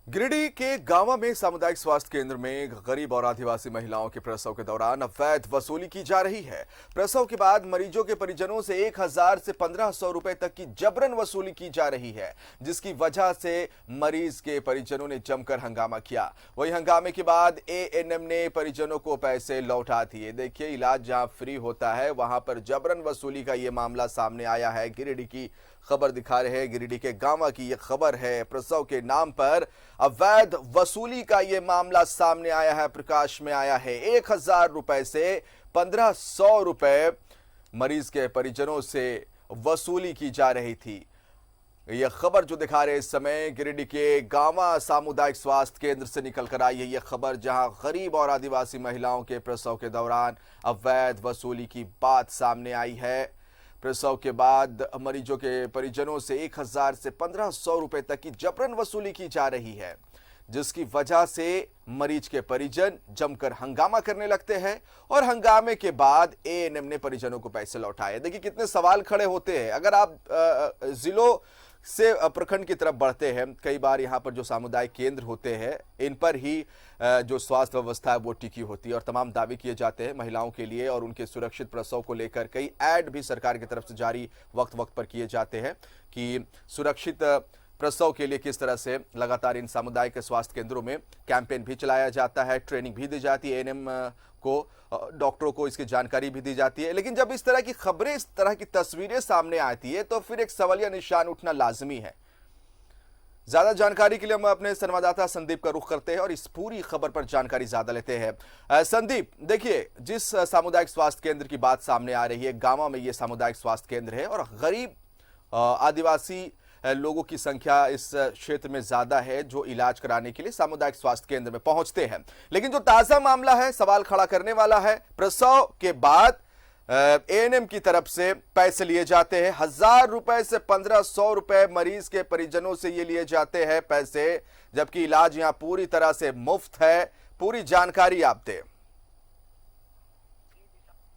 गिरिडीह के गांवा में सामुदायिक स्वास्थ्य केंद्र में गरीब और आदिवासी महिलाओं के प्रसव के दौरान अवैध वसूली की जा रही है। प्रसव के बाद मरीजों के परिजनों से 1000 से 1500 रुपए तक की जबरन वसूली की जा रही है, जिसकी वजह से मरीज के परिजनों ने जमकर हंगामा किया। वहीं हंगामे के बाद एएनएम ने परिजनों को पैसे लौटा दिए। देखिए, इलाज जहां फ्री होता है वहां पर जबरन वसूली का ये मामला सामने आया है। गिरिडीह की खबर दिखा रहे हैं, गिरिडीह के गांवा की ये खबर है। प्रसव के नाम पर अवैध वसूली का ये मामला सामने आया है, प्रकाश में आया है। 1000 रुपए से 1500 रुपए मरीज के परिजनों से वसूली की जा रही थी। यह खबर जो दिखा रहे इस समय गिरिडीह के गांवा सामुदायिक स्वास्थ्य केंद्र से निकल कर आई है। यह खबर जहां गरीब और आदिवासी महिलाओं के प्रसव के दौरान अवैध वसूली की बात सामने आई है। प्रसव के बाद मरीजों के परिजनों से 1000 से 1500 रुपए तक की जबरन वसूली की जा रही है, जिसकी वजह से मरीज के परिजन जमकर हंगामा करने लगते हैं और हंगामे के बाद एएनएम ने परिजनों को पैसे लौटाए। देखिए, कितने सवाल खड़े होते हैं। अगर आप जिलों से प्रखंड की तरफ बढ़ते हैं, कई बार यहाँ पर जो सामुदायिक केंद्र होते हैं इन पर ही जो स्वास्थ्य व्यवस्था है वो टिकी होती है और तमाम दावे किए जाते हैं महिलाओं के लिए और उनके सुरक्षित प्रसव को लेकर। कई ऐड भी सरकार की तरफ से जारी वक्त वक्त पर किए जाते हैं कि सुरक्षित प्रसव के लिए किस तरह से लगातार इन सामुदायिक स्वास्थ्य केंद्रों में कैंपेन भी चलाया जाता है, ट्रेनिंग भी दी जाती है, एएनएम को, डॉक्टरों को इसकी जानकारी भी दी जाती है। लेकिन जब इस तरह की खबरें, इस तरह की तस्वीरें सामने आती है तो फिर एक सवालिया निशान उठना लाजमी है। ज्यादा जानकारी के लिए हम अपने संवाददाता संदीप का रुख करते हैं और इस पूरी खबर पर जानकारी ज्यादा लेते हैं। संदीप, देखिए, जिस सामुदायिक स्वास्थ्य केंद्र की बात सामने आ रही है, गांवा में ये सामुदायिक स्वास्थ्य केंद्र है और गरीब आदिवासी लोगों की संख्या इस क्षेत्र में ज्यादा है जो इलाज कराने के लिए सामुदायिक स्वास्थ्य केंद्र में पहुंचते हैं। लेकिन जो ताजा मामला है, सवाल खड़ा करने वाला है, प्रसव के बाद एएनएम की तरफ से पैसे लिए जाते हैं। 1000 रुपए से 1500 रुपए मरीज के परिजनों से ये लिए जाते हैं पैसे, जबकि इलाज यहां पूरी तरह से मुफ्त है। पूरी जानकारी आप दें।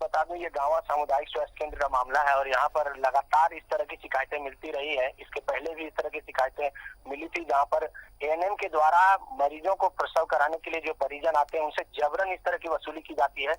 बता दूं, ये गांवा सामुदायिक स्वास्थ्य केंद्र का मामला है और यहाँ पर लगातार इस तरह की शिकायतें मिलती रही है। इसके पहले भी इस तरह की शिकायतें मिली थी, जहाँ पर एएनएम के द्वारा मरीजों को प्रसव कराने के लिए जो परिजन आते हैं उनसे जबरन इस तरह की वसूली की जाती है।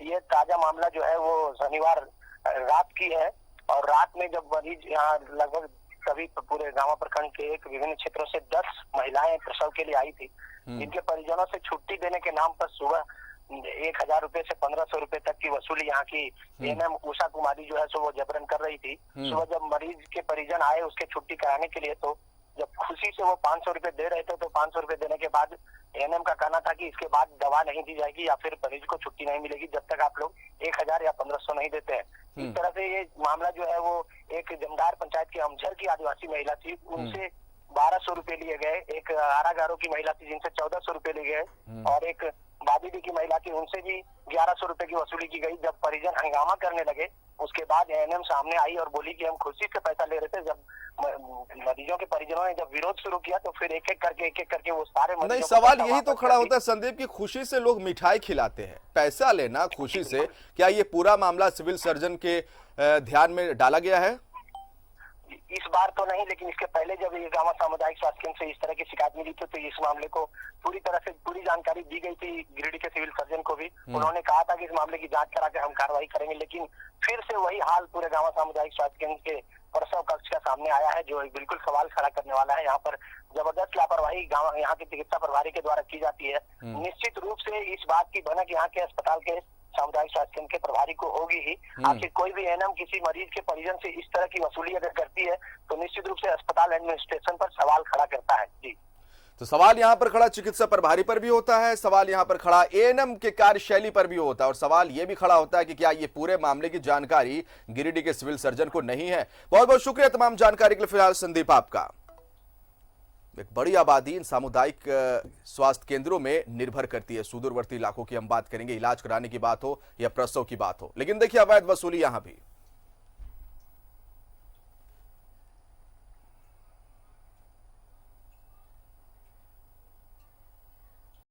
ये ताजा मामला जो है वो शनिवार रात की है और रात में जब मरीज यहाँ लगभग सभी पूरे गांवा प्रखंड के एक विभिन्न क्षेत्रों से 10 महिलाएं प्रसव के लिए आई थी, जिनके परिजनों से छुट्टी देने के नाम पर सुबह 1000 रुपए से 1500 रुपए तक की वसूली यहाँ की एएनएम उषा कुमारी जो है सो वो जबरन कर रही थी। सुबह जब मरीज के परिजन आए उसके छुट्टी कराने के लिए, तो जब खुशी से वो 500 रुपए दे रहे थे तो 500 रुपए देने के बाद एएनएम का कहना था कि इसके बाद दवा नहीं दी जाएगी या फिर मरीज को छुट्टी नहीं मिलेगी जब तक आप लोग 1000 या 1500 नहीं देते हैं। इस तरह से ये मामला जो है वो एक जमदार पंचायत की अमझर की आदिवासी महिला थी, उनसे 1200 रुपए लिए गए। एक आरागारो की महिला थी जिनसे 1400 रुपए लिए गए और एक बाबीडी की महिला थी, उनसे भी 1100 रुपए की वसूली की गई। जब परिजन हंगामा करने लगे उसके बाद एएनएम सामने आई और बोली कि हम खुशी से पैसा ले रहे थे। जब मरीजों के परिजनों ने जब विरोध शुरू किया तो फिर एक एक करके वो सारे नहीं, सवाल यही तो खड़ा होता है संदीप की खुशी से लोग मिठाई खिलाते हैं, पैसा लेना खुशी से, क्या ये पूरा मामला सिविल सर्जन के ध्यान में डाला गया है? इस बार तो नहीं, लेकिन इसके पहले जब ये गांवा सामुदायिक स्वास्थ्य केंद्र से इस तरह की शिकायत मिली थी तो इस मामले को पूरी तरह से पूरी जानकारी दी गई थी गिरिडीह के सिविल सर्जन को भी। उन्होंने कहा था कि इस मामले की जांच करा के हम कार्रवाई करेंगे, लेकिन फिर से वही हाल पूरे गांवा सामुदायिक स्वास्थ्य केंद्र के प्रसव कक्ष का सामने आया है, जो बिल्कुल सवाल खड़ा करने वाला है। यहाँ पर जबरदस्त लापरवाही यहाँ के चिकित्सा प्रभारी के द्वारा की जाती है। निश्चित रूप से इस बात की भनक यहाँ के अस्पताल के सामुदायिक स्वास्थ्य केंद्र के प्रभारी को होगी ही। आखिर कोई भी एएनएम किसी मरीज के परिजन से इस तरह की वसूली अगर करती है तो निश्चित रूप से अस्पताल एडमिनिस्ट्रेशन पर सवाल खड़ा करता है। जी, तो सवाल यहाँ पर खड़ा चिकित्सा प्रभारी पर भी होता है, सवाल यहाँ पर खड़ा एएनएम के कार्यशैली पर भी होता है और सवाल ये भी खड़ा होता है कि क्या ये पूरे मामले की जानकारी गिरिडीह के सिविल सर्जन को नहीं है। बहुत बहुत शुक्रिया तमाम जानकारी के लिए फिलहाल संदीप आपका। एक बड़ी आबादी इन सामुदायिक स्वास्थ्य केंद्रों में निर्भर करती है। सुदूरवर्ती इलाकों की हम बात करेंगे, इलाज कराने की बात हो या प्रसव की बात हो, लेकिन देखिए अवैध वसूली यहां भी।